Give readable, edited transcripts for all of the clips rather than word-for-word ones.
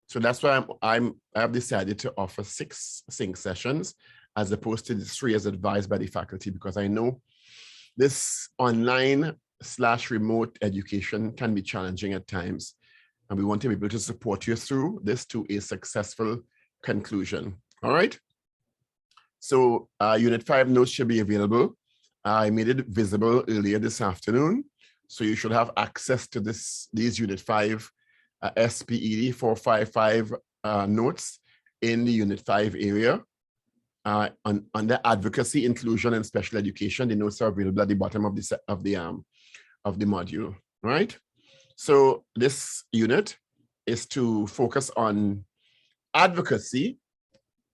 So that's why I've decided to offer 6 sync sessions as opposed to the 3 as advised by the faculty, because I know this online/remote education can be challenging at times. And we want to be able to support you through this to a successful conclusion. All right. So Unit 5 notes should be available. I made it visible earlier this afternoon. So you should have access to these Unit 5 SPED 455 notes in the Unit 5 area. Under Advocacy, Inclusion, and Special Education, the notes are available at the bottom of the module, right? So this unit is to focus on advocacy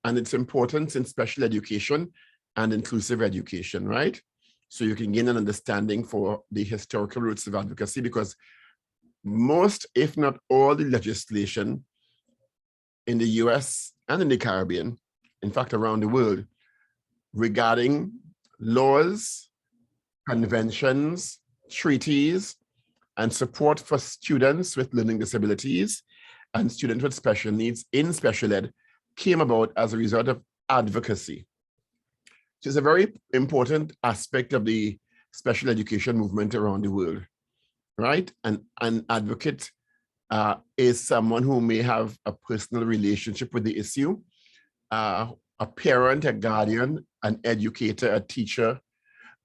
and its importance in special education and inclusive education, right? So you can gain an understanding for the historical roots of advocacy, because most, if not all, the legislation in the US and in the Caribbean, in fact, around the world, regarding laws, conventions, treaties, and support for students with learning disabilities and students with special needs in special ed came about as a result of advocacy, which is a very important aspect of the special education movement around the world, right? And an advocate is someone who may have a personal relationship with the issue, a parent, a guardian, an educator, a teacher,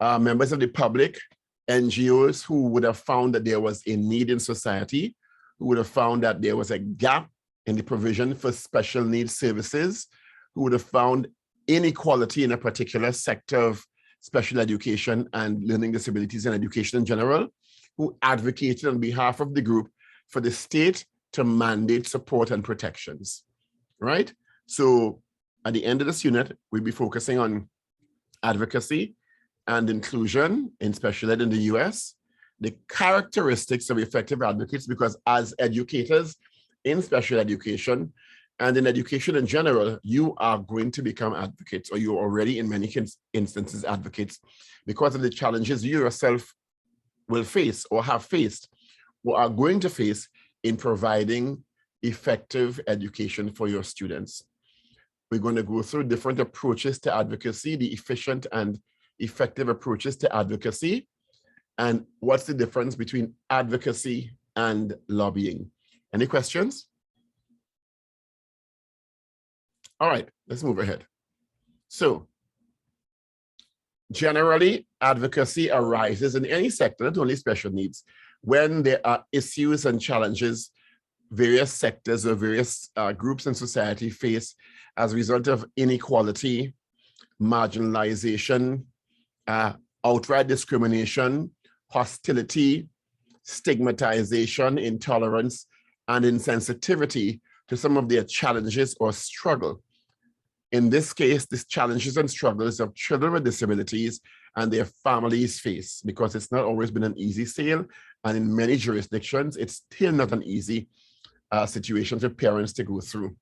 members of the public, NGOs who would have found that there was a need in society, who would have found that there was a gap in the provision for special needs services, who would have found inequality in a particular sector of special education and learning disabilities and education in general, who advocated on behalf of the group for the state to mandate support and protections, right? So at the end of this unit, we'll be focusing on advocacy and inclusion in special ed in the US, the characteristics of effective advocates, because as educators in special education and in education in general, you are going to become advocates, or you're already in many instances advocates, because of the challenges you yourself will face or have faced or are going to face in providing effective education for your students. We're going to go through different approaches to advocacy, the efficient and effective approaches to advocacy, and what's the difference between advocacy and lobbying. Any questions? All right, let's move ahead. So generally, advocacy arises in any sector, not only special needs, when there are issues and challenges various sectors or various groups in society face as a result of inequality, marginalization, outright discrimination, hostility, stigmatization, intolerance, and insensitivity to some of their challenges or struggle. In this case, these challenges and struggles of children with disabilities and their families face, because it's not always been an easy sail, and in many jurisdictions, it's still not an easy situation for parents to go through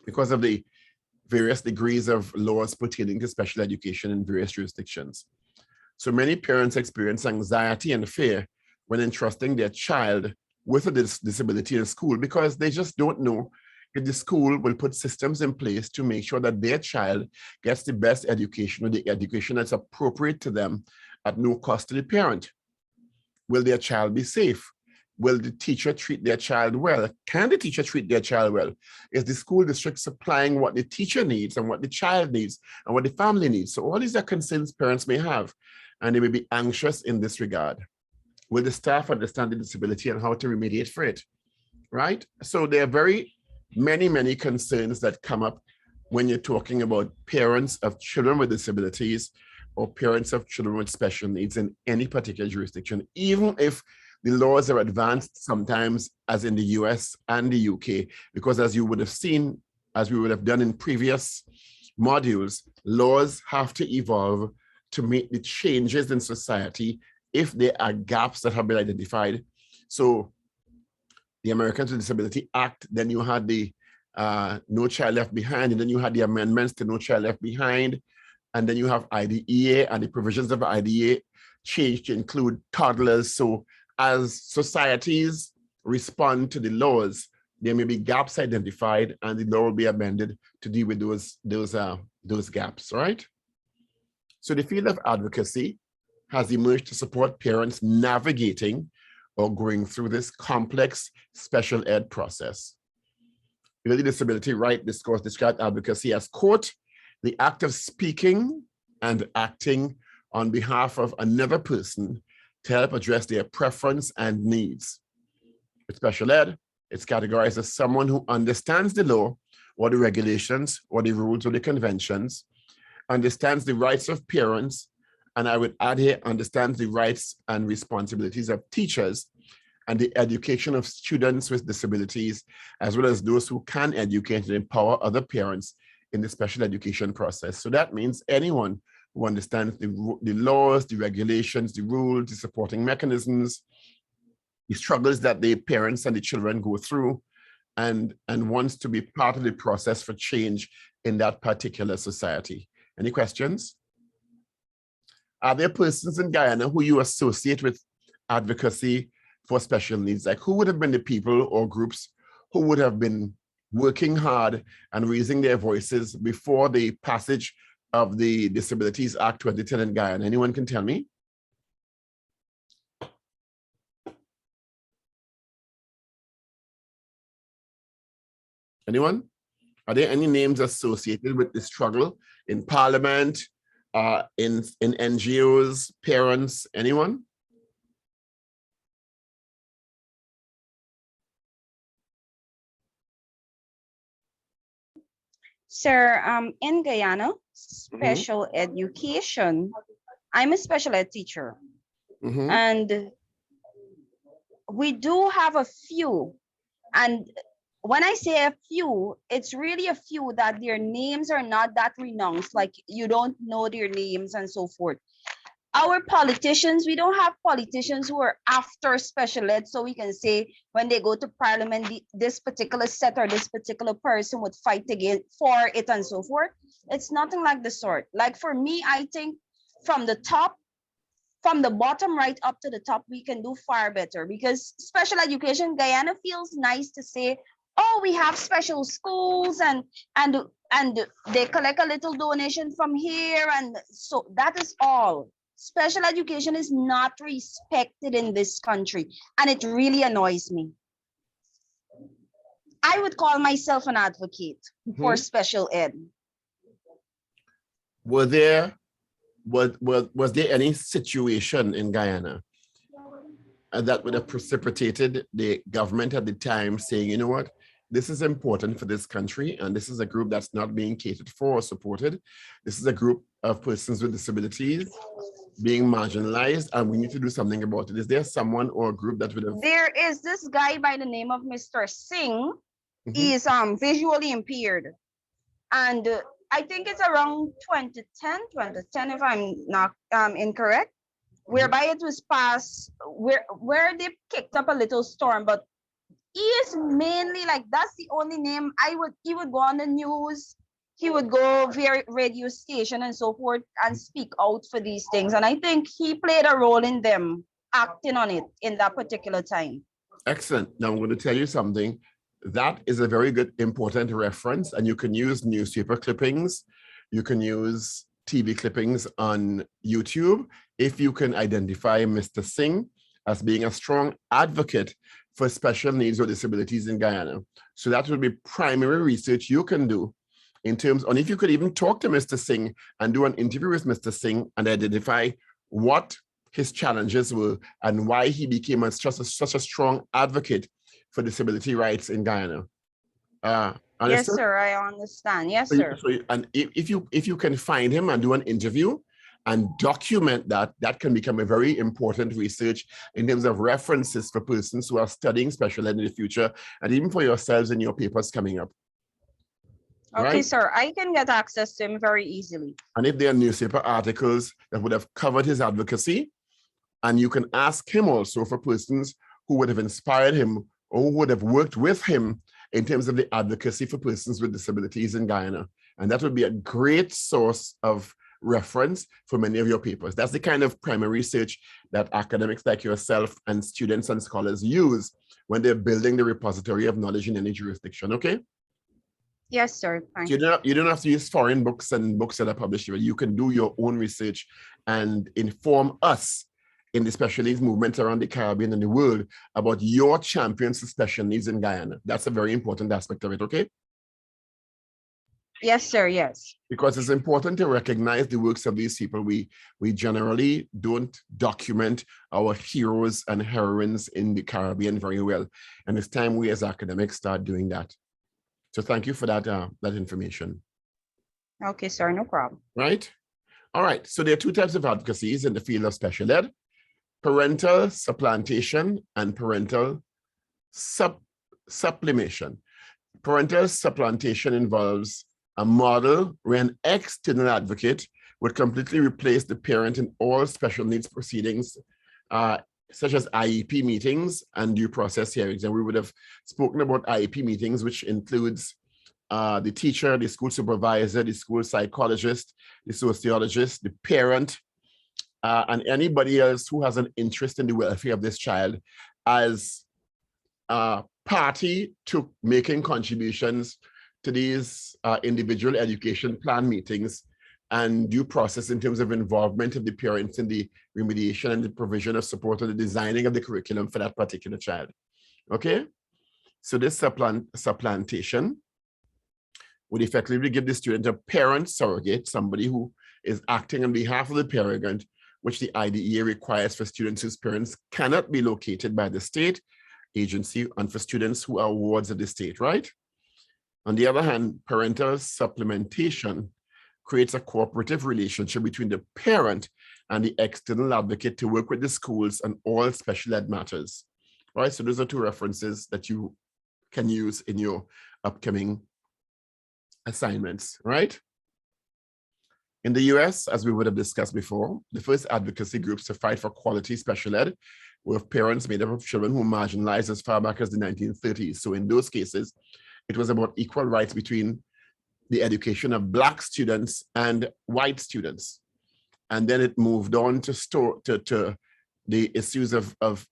because of the various degrees of laws pertaining to special education in various jurisdictions. So many parents experience anxiety and fear when entrusting their child with a disability in school, because they just don't know if the school will put systems in place to make sure that their child gets the best education, or the education that's appropriate to them at no cost to the parent. Will their child be safe? Will the teacher treat their child well? Can the teacher treat their child well? Is the school district supplying what the teacher needs and what the child needs and what the family needs? So all these are concerns parents may have, and they may be anxious in this regard. Will the staff understand the disability and how to remediate for it, right? So there are very many concerns that come up when you're talking about parents of children with disabilities or parents of children with special needs in any particular jurisdiction, even if the laws are advanced sometimes, as in the US and the UK, because as you would have seen, as we would have done in previous modules, laws have to evolve to meet the changes in society if there are gaps that have been identified. So the Americans with Disability Act, then you had the No Child Left Behind, and then you had the amendments to No Child Left Behind, and then you have IDEA, and the provisions of IDEA changed to include toddlers. So as societies respond to the laws, there may be gaps identified, and the law will be amended to deal with those gaps, right? So the field of advocacy has emerged to support parents navigating or going through this complex special ed process. The disability right discourse described advocacy as, quote, the act of speaking and acting on behalf of another person to help address their preference and needs. With special ed, it's categorized as someone who understands the law or the regulations or the rules or the conventions, understands the rights of parents, and I would add here, understands the rights and responsibilities of teachers and the education of students with disabilities, as well as those who can educate and empower other parents in the special education process. So that means anyone who understands the laws, the regulations, the rules, the supporting mechanisms, the struggles that the parents and the children go through, and wants to be part of the process for change in that particular society. Any questions? Are there persons in Guyana who you associate with advocacy for special needs? Like, who would have been the people or groups who would have been working hard and raising their voices before the passage of the Disabilities Act 2010 in Guyana? Anyone can tell me? Anyone? Are there any names associated with the struggle in Parliament, in NGOs, parents, anyone? Sir, in Guyana, special education, I'm a special ed teacher. And we do have a few. And when I say a few, it's really a few that their names are not that renowned, like you don't know their names and so forth. Our politicians, we don't have politicians who are after special ed, so we can say when they go to parliament, this particular set or this particular person would fight again for it and so forth. It's nothing like the sort. Like for me, I think from the top, from the bottom right up to the top, we can do far better, because special education, Guyana feels nice to say, oh, we have special schools and they collect a little donation from here, and so that is all. Special education is not respected in this country, and it really annoys me. I would call myself an advocate for special ed. Was there any situation in Guyana that would have precipitated the government at the time saying, you know what, this is important for this country, and this is a group that's not being catered for or supported. This is a group of persons with disabilities being marginalized, and we need to do something about it. Is there someone or a group that would have? There is this guy by the name of Mr. Singh. He is visually impaired, and I think it's around 2010 if I'm not incorrect, whereby it was passed where they kicked up a little storm. But he is mainly like, that's the only name he would go on the news, he would go via radio station and so forth and speak out for these things. And I think he played a role in them acting on it in that particular time. Excellent. Now I'm going to tell you something. That is a very good, important reference, and you can use newspaper clippings, you can use TV clippings on YouTube if you can identify Mr. Singh as being a strong advocate for special needs or disabilities in Guyana. So that would be primary research you can do in terms, and if you could even talk to Mr. Singh and do an interview with Mr. Singh and identify what his challenges were and why he became such a strong advocate for disability rights in Guyana. Yes, sir, I understand. Yes, sir. And if you can find him and do an interview and document that, that can become a very important research in terms of references for persons who are studying special ed in the future, and even for yourselves in your papers coming up. Okay, right? Sir, I can get access to him very easily. And if there are newspaper articles that would have covered his advocacy, and you can ask him also for persons who would have inspired him or who would have worked with him in terms of the advocacy for persons with disabilities in Guyana. And that would be a great source of reference for many of your papers. That's the kind of primary research that academics like yourself and students and scholars use when they're building the repository of knowledge in any jurisdiction, okay? Yes, sir. Fine. So you don't have to use foreign books and books that are published here. You can do your own research and inform us in the special needs movement around the Caribbean and the world about your champions of special needs in Guyana. That's a very important aspect of it, okay? Yes, sir, yes. Because it's important to recognize the works of these people. We generally don't document our heroes and heroines in the Caribbean very well. And it's time we as academics start doing that. So thank you for that, that information. Okay, sir, no problem. Right? All right, so there are two types of advocacies in the field of special ed: parental supplantation and parental sublimation. Parental supplantation involves a model where an external advocate would completely replace the parent in all special needs proceedings, such as IEP meetings and due process hearings. And we would have spoken about IEP meetings, which includes the teacher, the school supervisor, the school psychologist, the sociologist, the parent, and anybody else who has an interest in the welfare of this child as a party to making contributions to these individual education plan meetings and due process in terms of involvement of the parents in the remediation and the provision of support and the designing of the curriculum for that particular child. Okay, so this supplantation would effectively give the student a parent surrogate, somebody who is acting on behalf of the parent, which the IDEA requires for students whose parents cannot be located by the state agency and for students who are wards of the state, right? On the other hand, parental supplementation creates a cooperative relationship between the parent and the external advocate to work with the schools on all special ed matters. All right, so those are two references that you can use in your upcoming assignments, right? In the US, as we would have discussed before, the first advocacy groups to fight for quality special ed were parents made up of children who were marginalized as far back as the 1930s. So in those cases, it was about equal rights between the education of Black students and white students. And then it moved on to the issues of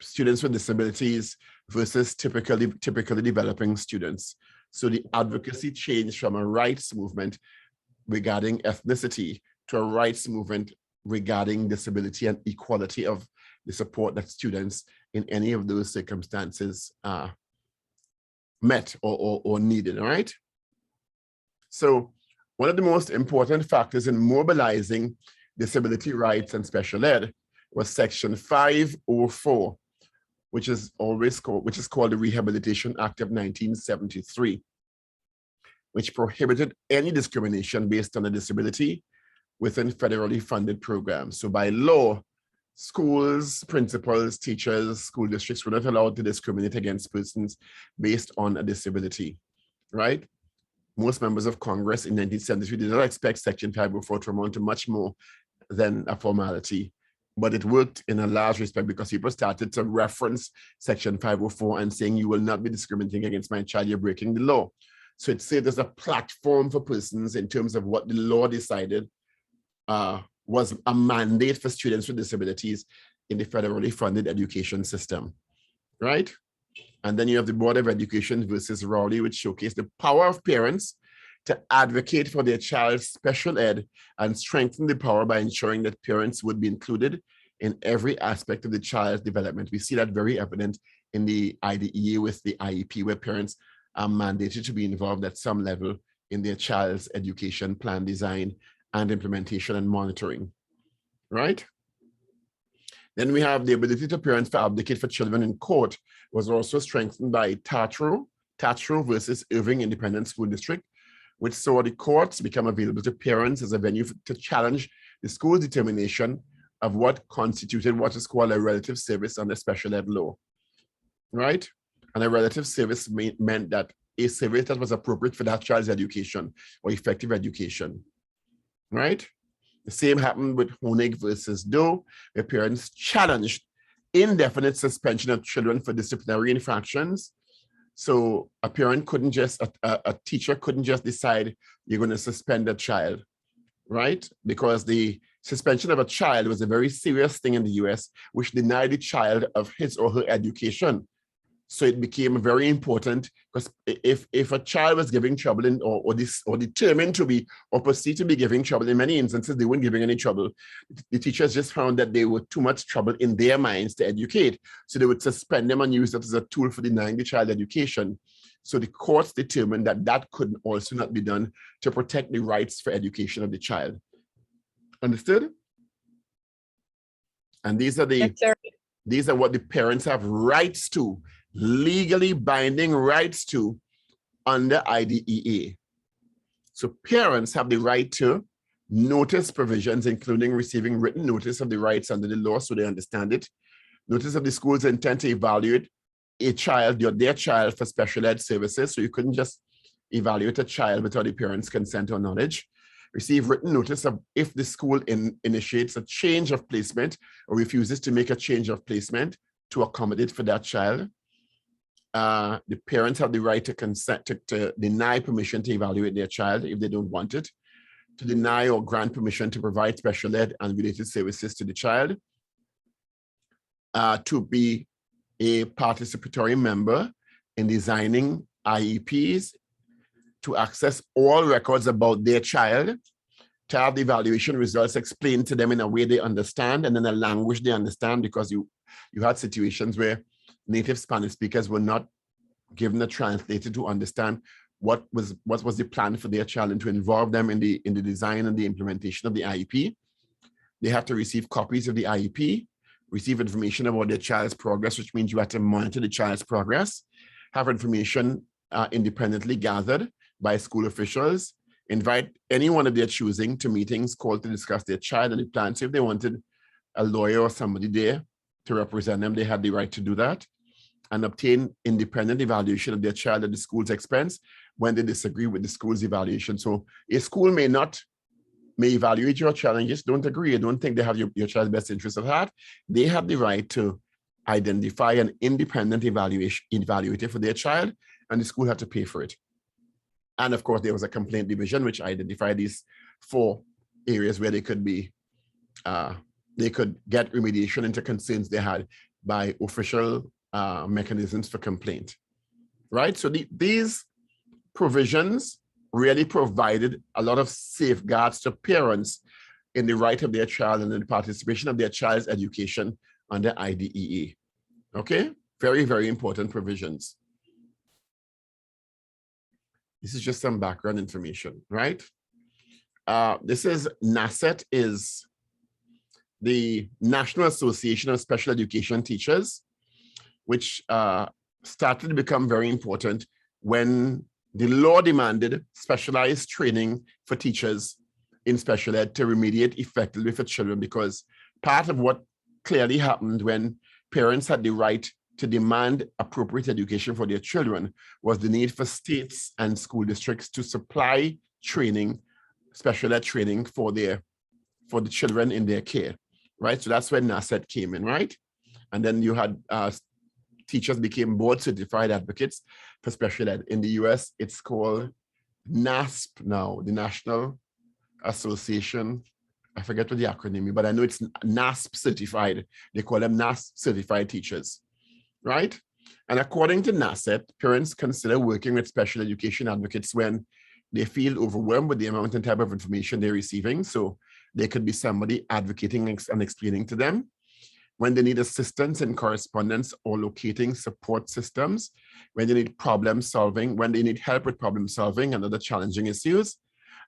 students with disabilities versus typically developing students. So the advocacy changed from a rights movement regarding ethnicity to a rights movement regarding disability and equality of the support that students in any of those circumstances met or needed, all right? So one of the most important factors in mobilizing disability rights and special ed was Section 504, which is called the Rehabilitation Act of 1973, which prohibited any discrimination based on a disability within federally funded programs. So by law, schools, principals, teachers, school districts were not allowed to discriminate against persons based on a disability, right? Most members of Congress in 1973 did not expect Section 504 to amount to much more than a formality, but it worked in a large respect because people started to reference Section 504 and saying, you will not be discriminating against my child, you're breaking the law. So it served as a platform for persons in terms of what the law decided was a mandate for students with disabilities in the federally funded education system, right? And then you have the Board of Education versus Rowley, which showcased the power of parents to advocate for their child's special ed and strengthen the power by ensuring that parents would be included in every aspect of the child's development. We see that very evident in the IDEA with the IEP, where parents are mandated to be involved at some level in their child's education plan design and implementation and monitoring, right? Then we have the ability to parents to advocate for children in court was also strengthened by Tatro versus Irving Independent School District, which saw the courts become available to parents as a venue to challenge the school's determination of what constituted what is called a relative service under special ed law, right? And a relative service meant that a service that was appropriate for that child's education or effective education, right? The same happened with Honig versus Doe, where parents challenged indefinite suspension of children for disciplinary infractions. So a parent couldn't just, a teacher couldn't just decide you're going to suspend a child right? Because the suspension of a child was a very serious thing in the US, which denied the child of his or her education. So it became very important, because if a child was giving trouble or determined to be or perceived to be giving trouble, in many instances they weren't giving any trouble. The teachers just found that they were too much trouble in their minds to educate. So they would suspend them and use that as a tool for denying the child education. So the courts determined that that could also not be done to protect the rights for education of the child. Understood? And these are these are what the parents have rights to, legally binding rights to under IDEA. So parents have the right to notice provisions, including receiving written notice of the rights under the law so they understand it, notice of the school's intent to evaluate a child, their child, for special ed services. So you couldn't just evaluate a child without the parents' consent or knowledge. Receive written notice of if the school initiates a change of placement or refuses to make a change of placement to accommodate for that child. The parents have the right to consent to deny permission to evaluate their child if they don't want it, to deny or grant permission to provide special ed and related services to the child, to be a participatory member in designing IEPs, to access all records about their child, to have the evaluation results explained to them in a way they understand and in a language they understand, because you had situations where native Spanish speakers were not given a translator to understand what was the plan for their child and to involve them in the design and the implementation of the IEP. They have to receive copies of the IEP, receive information about their child's progress, which means you have to monitor the child's progress, have information independently gathered by school officials, invite anyone of their choosing to meetings called to discuss their child and the plan. So if they wanted a lawyer or somebody there to represent them, they had the right to do that, and obtain independent evaluation of their child at the school's expense when they disagree with the school's evaluation. So a school may evaluate your child and just don't agree, you don't think they have your child's best interest at heart. They have the right to identify an independent evaluator for their child, and the school had to pay for it. And of course, there was a complaint division which identified these 4 areas where they could be, they could get remediation into concerns they had by official mechanisms for complaint, right? So these provisions really provided a lot of safeguards to parents in the right of their child and in the participation of their child's education under IDEA. Okay, very, very important provisions. This is just some background information, right? This is NASET, is the National Association of Special Education Teachers, which started to become very important when the law demanded specialized training for teachers in special ed to remediate effectively for children, because part of what clearly happened when parents had the right to demand appropriate education for their children was the need for states and school districts to supply training, special ed training for the children in their care, right? So that's when NASET came in, right? And then you had teachers became board certified advocates for special ed. In the US, it's called NASP now, the National Association. I forget what the acronym is, but I know it's NASP certified. They call them NASP certified teachers, right? And according to NASET, parents consider working with special education advocates when they feel overwhelmed with the amount and type of information they're receiving. So there could be somebody advocating and explaining to them, when they need assistance in correspondence or locating support systems, when they need problem solving, when they need help with problem solving and other challenging issues,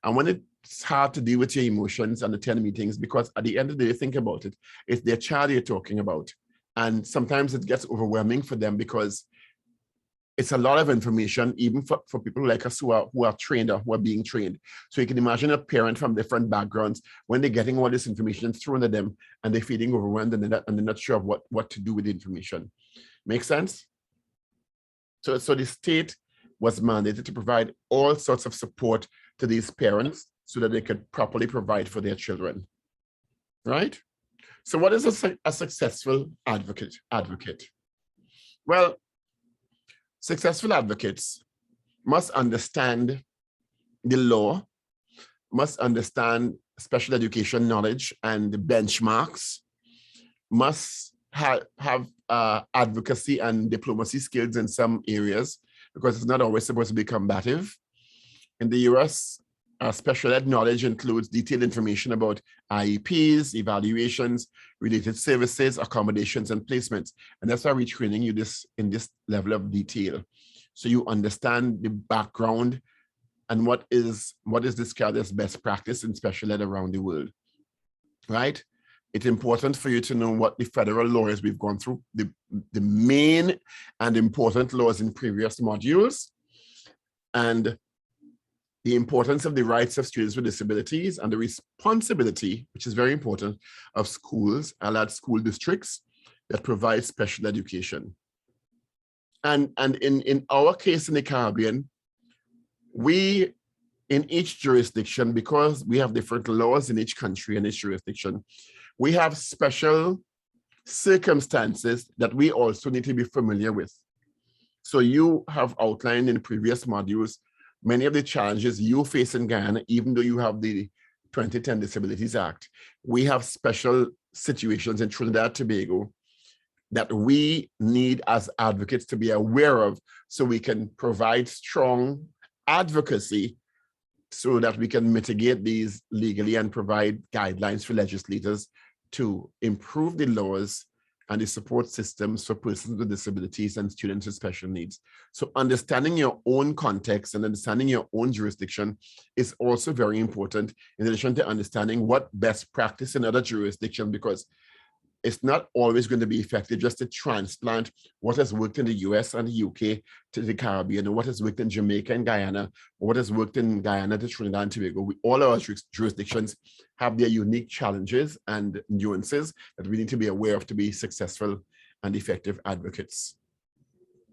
and when it's hard to deal with your emotions and attend meetings, because at the end of the day, think about it, it's their child you're talking about. And sometimes it gets overwhelming for them because it's a lot of information, even for people like us who are trained or who are being trained. So you can imagine a parent from different backgrounds, when they're getting all this information thrown at them and they're feeling overwhelmed and they're not sure of what to do with the information. Make sense? So the state was mandated to provide all sorts of support to these parents so that they could properly provide for their children, right? So what is a successful advocate? Well, successful advocates must understand the law, must understand special education knowledge and the benchmarks, must have advocacy and diplomacy skills in some areas, because it's not always supposed to be combative. In the US, special ed knowledge includes detailed information about IEPs, evaluations, related services, accommodations, and placements. And that's why we're training you in this level of detail, so you understand the background and what is described as best practice in special ed around the world, right? It's important for you to know what the federal laws we've gone through, the main and important laws in previous modules, and the importance of the rights of students with disabilities and the responsibility, which is very important, of schools, allied school districts that provide special education. And in our case in the Caribbean, we, in each jurisdiction, because we have different laws in each country and each jurisdiction, we have special circumstances that we also need to be familiar with. So you have outlined in previous modules many of the challenges you face in Guyana, even though you have the 2010 Disabilities Act. We have special situations in Trinidad and Tobago that we need as advocates to be aware of, so we can provide strong advocacy so that we can mitigate these legally and provide guidelines for legislators to improve the laws and the support systems for persons with disabilities and students with special needs. So understanding your own context and understanding your own jurisdiction is also very important, in addition to understanding what best practice in other jurisdictions, because it's not always going to be effective just to transplant what has worked in the US and the UK to the Caribbean, and what has worked in Jamaica and Guyana, or what has worked in Guyana to Trinidad and Tobago. All our jurisdictions have their unique challenges and nuances that we need to be aware of to be successful and effective advocates,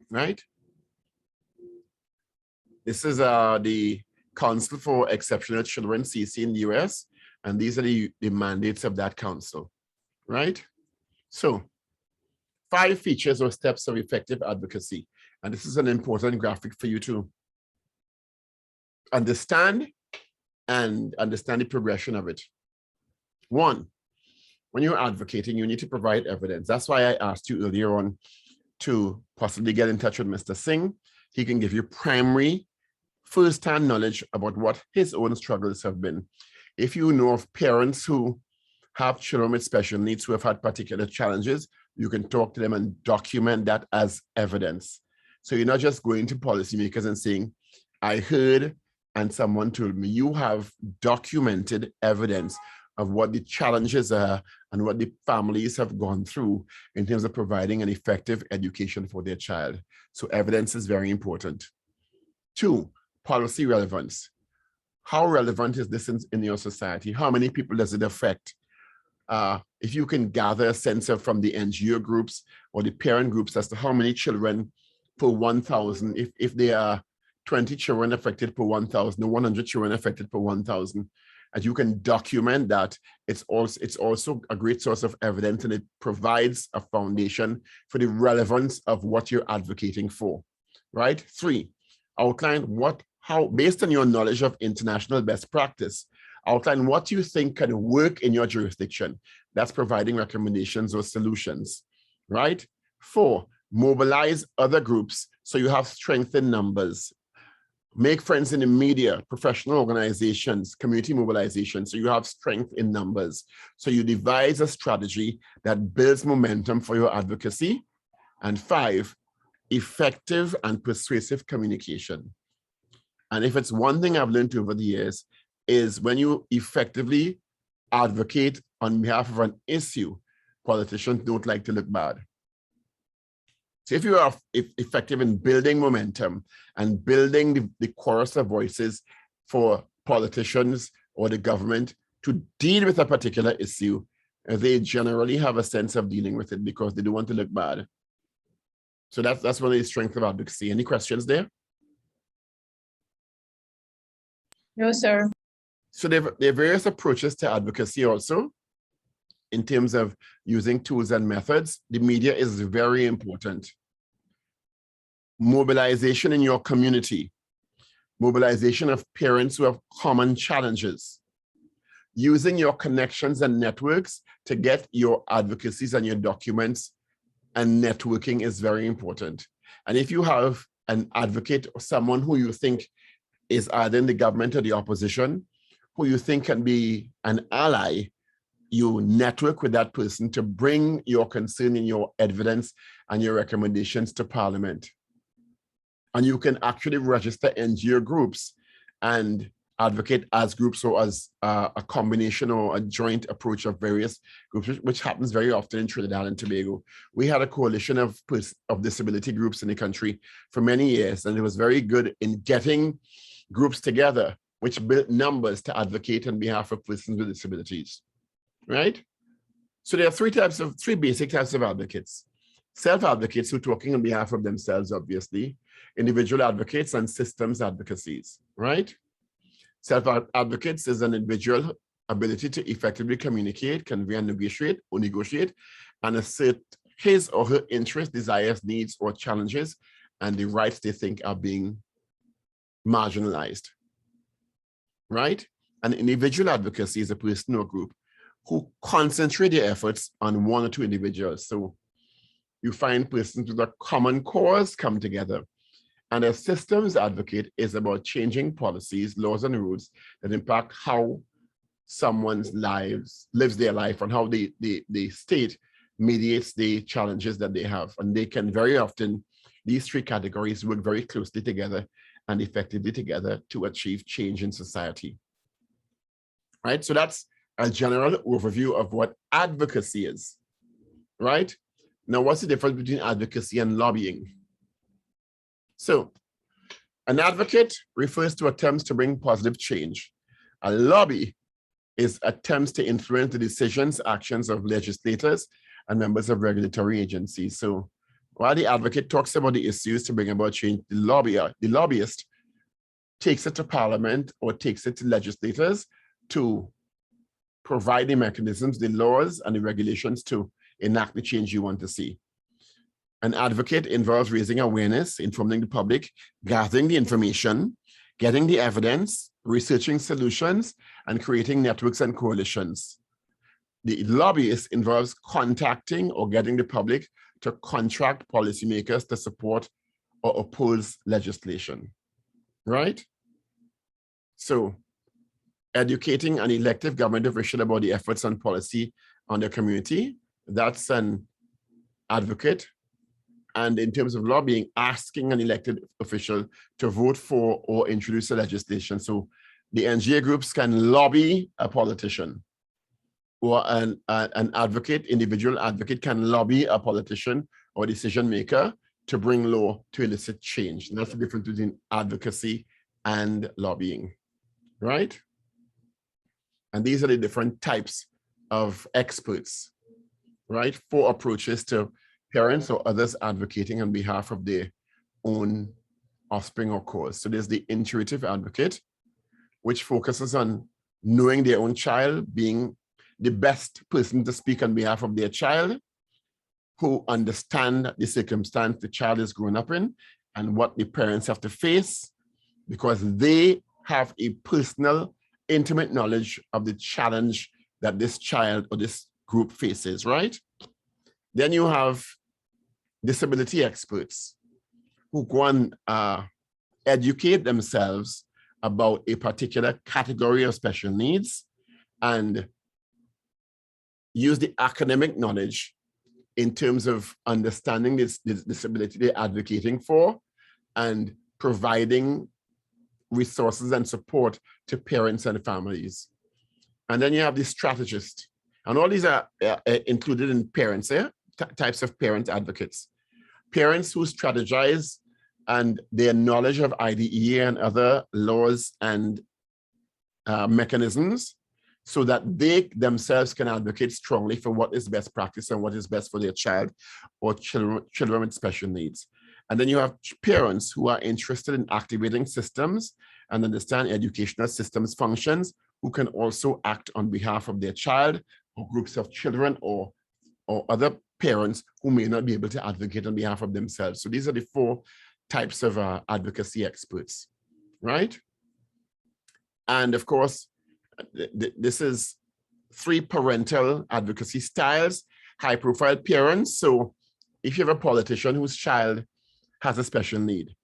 right? This is the Council for Exceptional Children, CC, in the US, and these are the mandates of that council, right? So 5 features or steps of effective advocacy. And this is an important graphic for you to understand and understand the progression of it. 1, when you're advocating, you need to provide evidence. That's why I asked you earlier on to possibly get in touch with Mr. Singh. He can give you primary, first-hand knowledge about what his own struggles have been. If you know of parents who have children with special needs who have had particular challenges, you can talk to them and document that as evidence. So you're not just going to policymakers and saying, I heard and someone told me. You have documented evidence of what the challenges are and what the families have gone through in terms of providing an effective education for their child. So evidence is very important. 2, policy relevance. How relevant is this in your society? How many people does it affect? If you can gather a sense of from the NGO groups or the parent groups as to how many children per 1,000, if there are 20 children affected per 1,000 or 100 children affected per 1,000, and you can document that, it's also a great source of evidence, and it provides a foundation for the relevance of what you're advocating for, right? 3, outline how, based on your knowledge of international best practice, outline what you think can work in your jurisdiction. That's providing recommendations or solutions, right? 4, mobilize other groups so you have strength in numbers. Make friends in the media, professional organizations, community mobilization, so you have strength in numbers. So you devise a strategy that builds momentum for your advocacy. And 5, effective and persuasive communication. And if it's one thing I've learned over the years, is when you effectively advocate on behalf of an issue, politicians don't like to look bad. So if you are effective in building momentum and building the chorus of voices for politicians or the government to deal with a particular issue, they generally have a sense of dealing with it because they don't want to look bad. So that's one of the strengths of advocacy. Any questions there? No, sir. So there are various approaches to advocacy also in terms of using tools and methods. The media is very important. Mobilization in your community. Mobilization of parents who have common challenges. using your connections and networks to get your advocacies and your documents, and networking is very important. And if you have an advocate or someone who you think is either in the government or the opposition, who you think can be an ally, you network with that person to bring your concern and your evidence and your recommendations to Parliament. And you can actually register NGO groups and advocate as groups or as a combination or a joint approach of various groups, which happens very often in Trinidad and Tobago. We had a coalition of disability groups in the country for many years, and it was very good in getting groups together, which built numbers to advocate on behalf of persons with disabilities, right? So there are three basic types of advocates. Self-advocates who are talking on behalf of themselves, obviously, individual advocates, and systems advocacies, right? Self-advocates is an individual ability to effectively communicate, convey, and negotiate, and assert his or her interests, desires, needs, or challenges, and the rights they think are being marginalized, right? An individual advocacy is a person or group who concentrate their efforts on one or two individuals. So you find persons with a common cause come together. And a systems advocate is about changing policies, laws, and rules that impact how someone's lives lives their life and how the state mediates the challenges that they have. And they can very often, these three categories work very closely together and effectively together to achieve change in society. Right? So that's a general overview of what advocacy is, right? Now, what's the difference between advocacy and lobbying? So, an advocate refers to attempts to bring positive change. A lobby is attempts to influence the decisions, actions of legislators and members of regulatory agencies. So, while the advocate talks about the issues to bring about change, the lobbyist takes it to Parliament or takes it to legislators to provide the mechanisms, the laws, and the regulations to enact the change you want to see. An advocate involves raising awareness, informing the public, gathering the information, getting the evidence, researching solutions, and creating networks and coalitions. The lobbyist involves contacting or getting the public to contract policymakers to support or oppose legislation, right? So, educating an elected government official about the efforts and policy on their community, that's an advocate. And in terms of lobbying, asking an elected official to vote for or introduce a legislation. So the NGO groups can lobby a politician, or an advocate, individual advocate can lobby a politician or decision maker to bring law to elicit change. And that's the difference between advocacy and lobbying, right? And these are the different types of experts, right? 4 approaches to parents or others advocating on behalf of their own offspring or cause. So there's the intuitive advocate, which focuses on knowing their own child, being the best person to speak on behalf of their child, who understand the circumstance the child is growing up in and what the parents have to face, because they have a personal, intimate knowledge of the challenge that this child or this group faces, right? Then you have disability experts who go and educate themselves about a particular category of special needs and use the academic knowledge in terms of understanding this disability they're advocating for and providing resources and support to parents and families. And then you have the strategist. And all these are included in parents, types of parent advocates. Parents who strategize and their knowledge of IDEA and other laws and mechanisms so that they themselves can advocate strongly for what is best practice and what is best for their child or children with special needs. And then you have parents who are interested in activating systems and understand educational systems functions, who can also act on behalf of their child or groups of children or other parents who may not be able to advocate on behalf of themselves. So these are the 4 types of advocacy experts, right? And of course, This is 3 parental advocacy styles, high-profile parents. So if you have a politician whose child has a special need,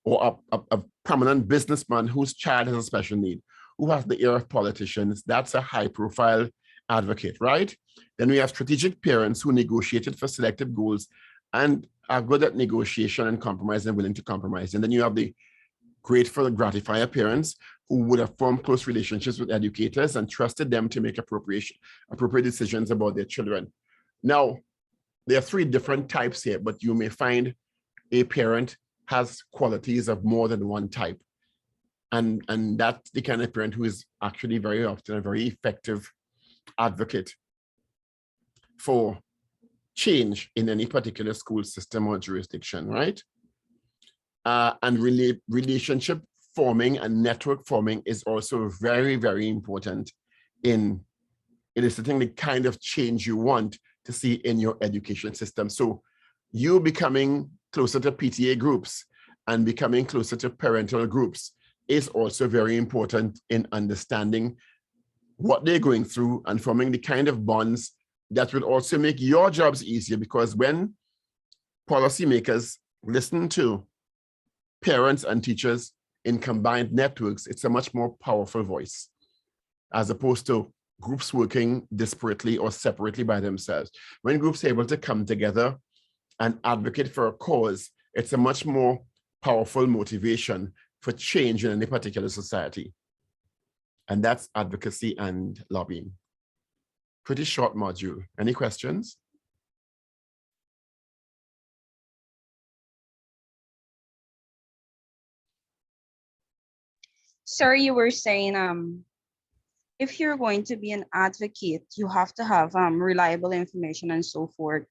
or a prominent businessman whose child has a special need, who has the ear of politicians, that's a high-profile advocate, right? Then we have strategic parents who negotiated for selective goals and are good at negotiation and compromise and willing to compromise. And then you have the grateful gratifier parents who would have formed close relationships with educators and trusted them to make appropriate decisions about their children. Now, there are 3 different types here, but you may find a parent has qualities of more than one type. And that's the kind of parent who is actually very often a very effective advocate for change in any particular school system or jurisdiction, right? And relationship forming and network forming is also very, very important in eliciting the kind of change you want to see in your education system. So you becoming closer to PTA groups and becoming closer to parental groups is also very important in understanding what they're going through and forming the kind of bonds that will also make your jobs easier, because when policymakers listen to parents and teachers in combined networks, it's a much more powerful voice, as opposed to groups working disparately or separately by themselves. When groups are able to come together and advocate for a cause, it's a much more powerful motivation for change in any particular society. And that's advocacy and lobbying. Pretty short module. Any questions? Sir, you were saying if you're going to be an advocate, you have to have reliable information and so forth.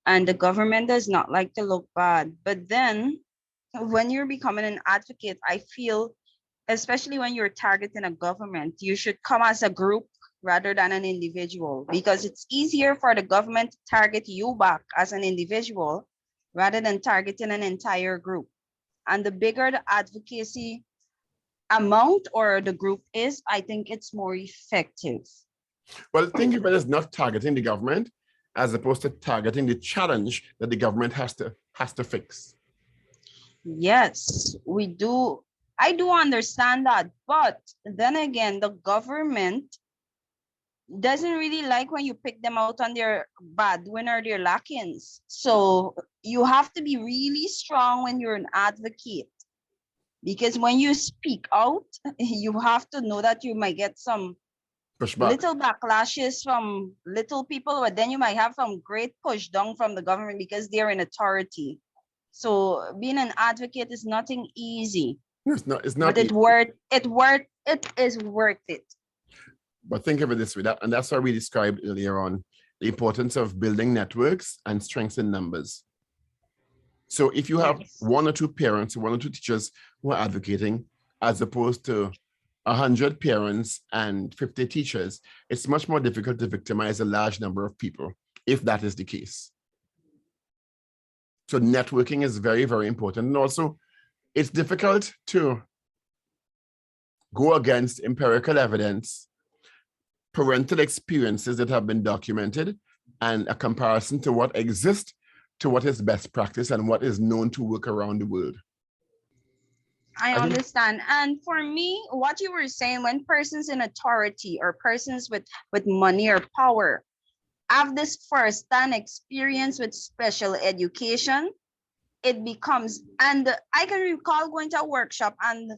And the government does not like to look bad. But then when you're becoming an advocate, I feel, especially when you're targeting a government, you should come as a group rather than an individual, because it's easier for the government to target you back as an individual rather than targeting an entire group. And the bigger the advocacy amount or the group is, I think it's more effective. Well, think of it as not targeting the government as opposed to targeting the challenge that the government has to fix. Yes, we do. I do understand that, but then again, the government doesn't really like when you pick them out on their bad when or their lackings. So you have to be really strong when you're an advocate, because when you speak out, you have to know that you might get some little backlashes from little people, but then you might have some great push down from the government because they're in authority. So being an advocate is nothing easy. It's not but it is worth it. But think of it this way, and that's why we described earlier on the importance of building networks and strengths in numbers. So if you have 1 or 2 parents, 1 or 2 teachers who are advocating, as opposed to 100 parents and 50 teachers, it's much more difficult to victimize a large number of people, if that is the case. So networking is very, very important. And also, it's difficult to go against empirical evidence, parental experiences that have been documented, and a comparison to what exists to what is best practice and what is known to work around the world. I understand. And for me, what you were saying, when persons in authority or persons with money or power have this first-hand experience with special education, it becomes, and I can recall going to a workshop and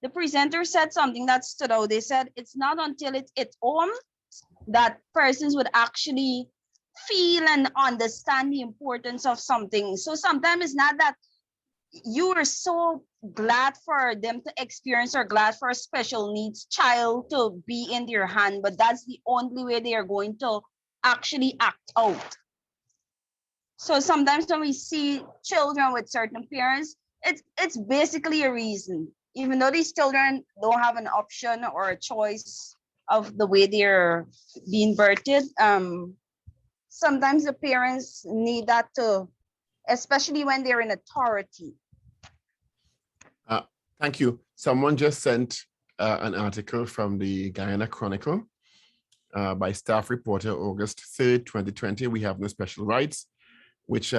the presenter said something that stood out. They said, it's not until it's home that persons would actually feel and understand the importance of something. So sometimes it's not that you are so glad for them to experience or glad for a special needs child to be in their hand, but that's the only way they are going to actually act out. So sometimes when we see children with certain parents, it's basically a reason, even though these children don't have an option or a choice of the way they're being birthed. Sometimes the parents need that too, especially when they're in authority. Thank you. Someone just sent an article from the Guyana Chronicle by staff reporter August 3rd, 2020. We have no special rights, which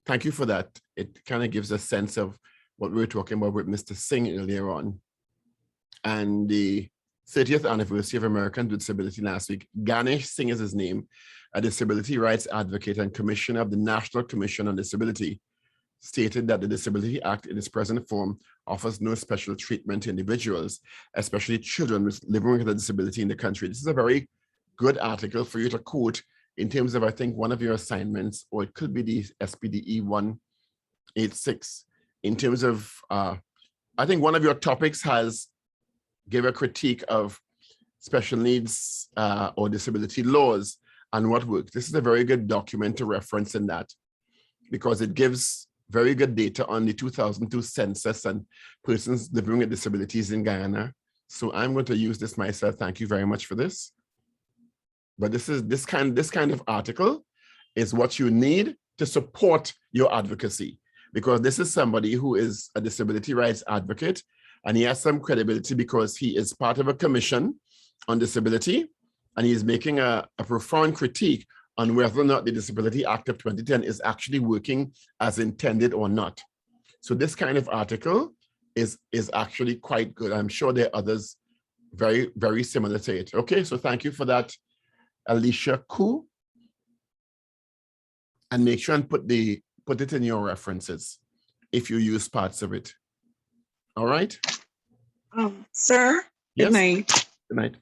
thank you for that. It kind of gives a sense of what we were talking about with Mr. Singh earlier on. And the 30th anniversary of Americans with Disability last week. Ganesh Singh is his name, a disability rights advocate and commissioner of the National Commission on Disability, stated that the Disability Act in its present form offers no special treatment to individuals, especially children living with a disability in the country. This is a very good article for you to quote in terms of, I think, one of your assignments, or it could be the SPDE 186, in terms of, I think one of your topics has give a critique of special needs or disability laws and what works. This is a very good document to reference in that, because it gives very good data on the 2002 census and persons living with disabilities in Guyana. So I'm going to use this myself. Thank you very much for this. But this kind of article is what you need to support your advocacy, because this is somebody who is a disability rights advocate, and he has some credibility because he is part of a commission on disability, and he is making a profound critique on whether or not the Disability Act of 2010 is actually working as intended or not. So this kind of article is actually quite good. I'm sure there are others very, very similar to it. Okay, so thank you for that, Alicia Koo. And make sure and put it in your references if you use parts of it. All right. Sir, yes? Good night. Good night.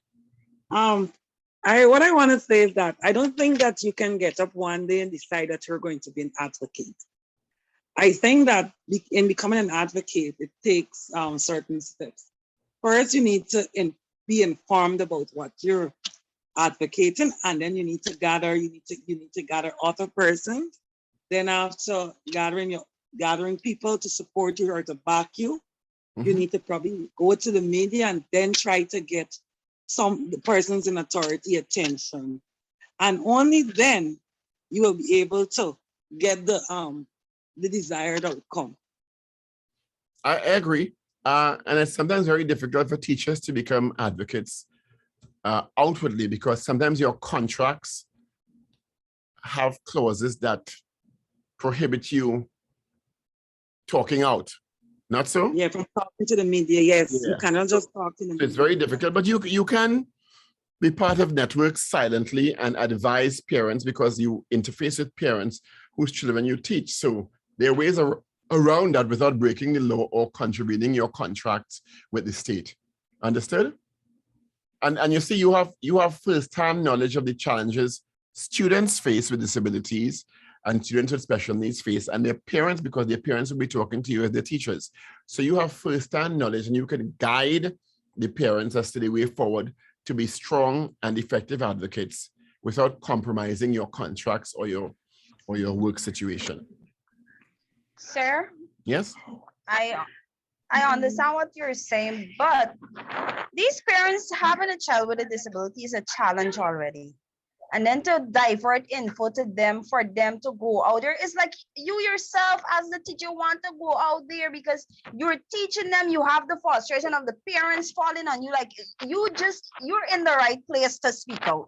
What I want to say is that I don't think that you can get up one day and decide that you're going to be an advocate. I think that in becoming an advocate, it takes certain steps. First, you need to be informed about what you're advocating, and then you need to gather other persons. Then after gathering people to support you or to back you, you need to probably go to the media and then try to get the persons in authority attention. And only then you will be able to get the desired outcome. I agree. And it's sometimes very difficult for teachers to become advocates outwardly, because sometimes your contracts have clauses that prohibit you talking out. Not so? Yeah, from talking to the media, yes. Yeah. You cannot just talk to the media. It's very difficult, but you can be part of networks silently and advise parents, because you interface with parents whose children you teach. So there are ways around that without breaking the law or contravening your contracts with the state. Understood? And you see, you have first-hand knowledge of the challenges students face with disabilities and students with special needs face, and their parents, because their parents will be talking to you as their teachers. So you have first-hand knowledge, and you can guide the parents as to the way forward to be strong and effective advocates without compromising your contracts or your work situation. Sir? Yes? I understand what you're saying, but these parents having a child with a disability is a challenge already. And then to divert info to them, for them to go out there, it's like you yourself as the teacher want to go out there because you're teaching them, you have the frustration of the parents falling on you, like you're in the right place to speak out.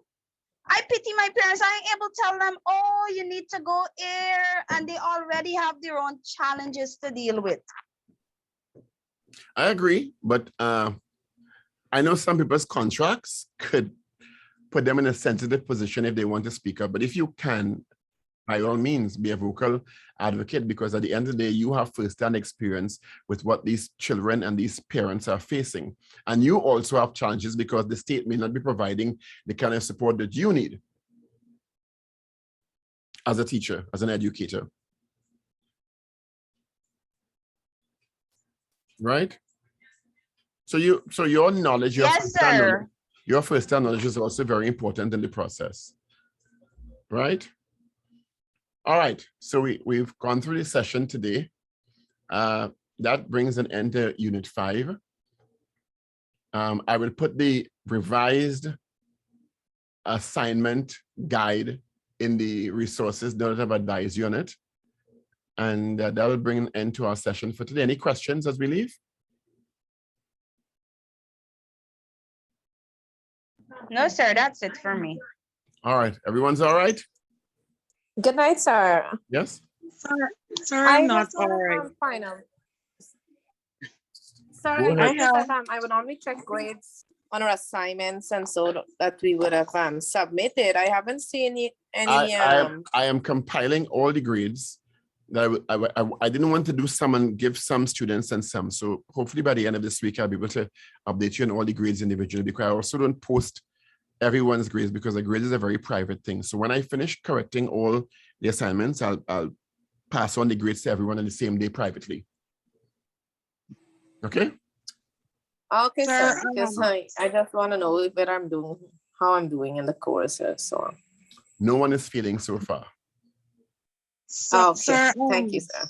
I pity my parents. I ain't able to tell them, oh, you need to go here, and they already have their own challenges to deal with. I agree, but I know some people's contracts could put them in a sensitive position if they want to speak up. But if you can, by all means, be a vocal advocate, because at the end of the day, you have first-hand experience with what these children and these parents are facing. And you also have challenges because the state may not be providing the kind of support that you need as a teacher, as an educator. Right? So your knowledge, yes, sir. Your first-hand knowledge is also very important in the process, right? All right, so we've gone through this session today. That brings an end to Unit 5. I will put the revised assignment guide in the resources that I've advised you on it. And that will bring an end to our session for today. Any questions as we leave? No, sir, that's it for me. All right, everyone's all right? Good night, sir. Yes? Sir, I I'm not just all want right. to final. Go Sorry, ahead. I just said I would only check grades on our assignments and so that we would have submitted. I haven't seen any I am compiling all the grades that I didn't want to do some and give some students and some. So hopefully by the end of this week, I'll be able to update you on all the grades individually, because I also don't post everyone's grades because the grades is a very private thing. So when I finish correcting all the assignments, I'll pass on the grades to everyone on the same day privately. Okay? Okay, Sir, sir. Because I just want to know whether I'm doing, how I'm doing in the courses. So. No one is failing so far. So, Okay, sir, thank you, sir.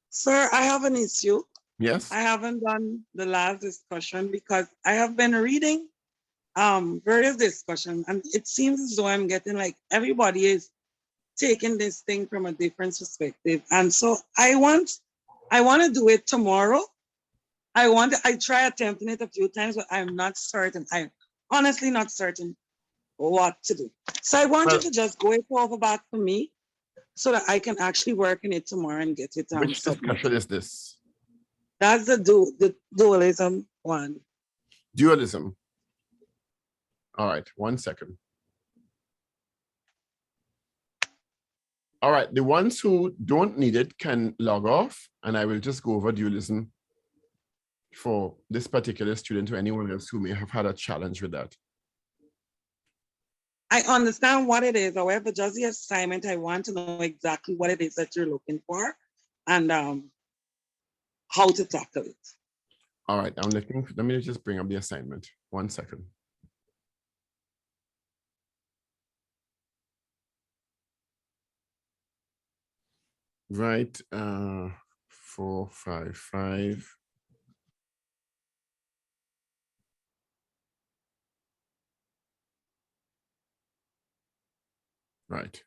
Sir, I have an issue. Yes? I haven't done the last discussion because I have been reading various discussions, and it seems as though I'm getting like everybody is taking this thing from a different perspective. And so I want to do it tomorrow. I try attempting it a few times, but I'm not certain. I'm honestly not certain what to do. So I want you to just go it over back for me so that I can actually work on it tomorrow and get it Which submitted. discussion is this? That's the dualism one. Dualism. All right, 1 second. All right, the ones who don't need it can log off, and I will just go over dualism for this particular student or anyone else who may have had a challenge with that. I understand what it is. However, just the assignment, I want to know exactly what it is that you're looking for and how to tackle it. All right, I'm looking, let me just bring up the assignment. 1 second. Right, 455. Right.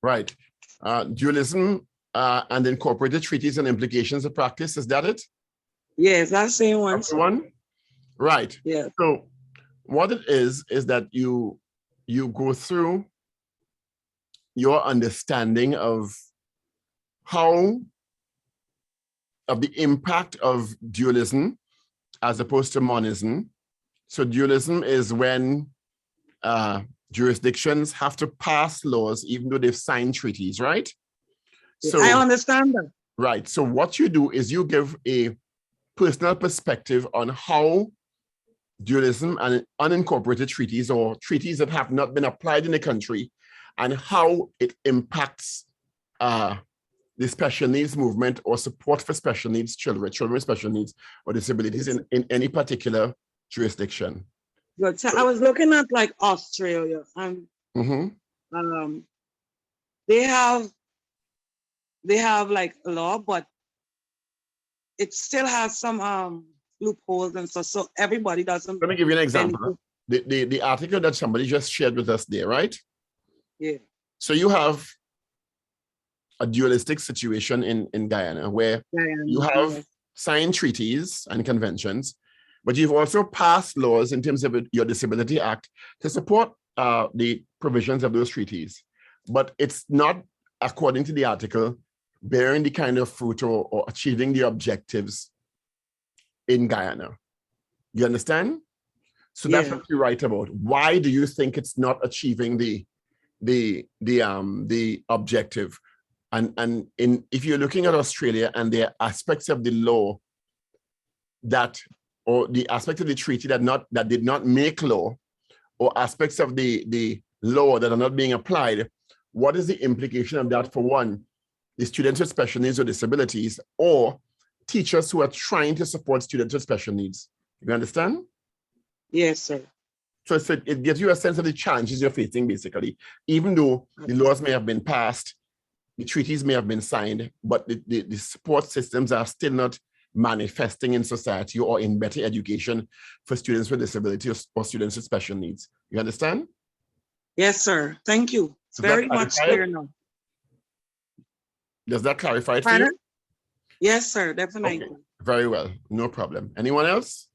Right. Dualism and incorporated treaties and implications of practice. Is that it? Yes, that's the same one. That's the one? Right. Yeah. So what it is that you go through your understanding of the impact of dualism as opposed to monism. So dualism is when jurisdictions have to pass laws even though they've signed treaties, right? So I understand that. Right. So what you do is you give a personal perspective on how dualism and unincorporated treaties or treaties that have not been applied in the country and how it impacts the special needs movement or support for special needs children with special needs or disabilities in any particular jurisdiction. Good. So I was looking at like Australia and they have like a law, but it still has some loopholes and stuff. So everybody doesn't. Let me give you an example. The article that somebody just shared with us there, right? Yeah. So you have a dualistic situation in Guyana where you have signed treaties and conventions, but you've also passed laws in terms of your Disability Act to support the provisions of those treaties. But it's not, according to the article, bearing the kind of fruit or achieving the objectives in Guyana. You understand? So that's what you write about. Why do you think it's not achieving the objective? And if you're looking at Australia and there are aspects of the law or the aspect of the treaty that did not make law, or aspects of the law that are not being applied, what is the implication of that for one, the students with special needs or disabilities, or teachers who are trying to support students with special needs? You understand? Yes, sir. So it gives you a sense of the challenges you're facing, basically, even though the laws may have been passed, the treaties may have been signed, but the support systems are still not manifesting in society or in better education for students with disabilities or students with special needs. You understand? Yes, sir. Thank you. Does that Very much clarify it? clear now. Does that clarify it for you? Pardon? Yes, sir. Definitely. Okay, very well. No problem. Anyone else?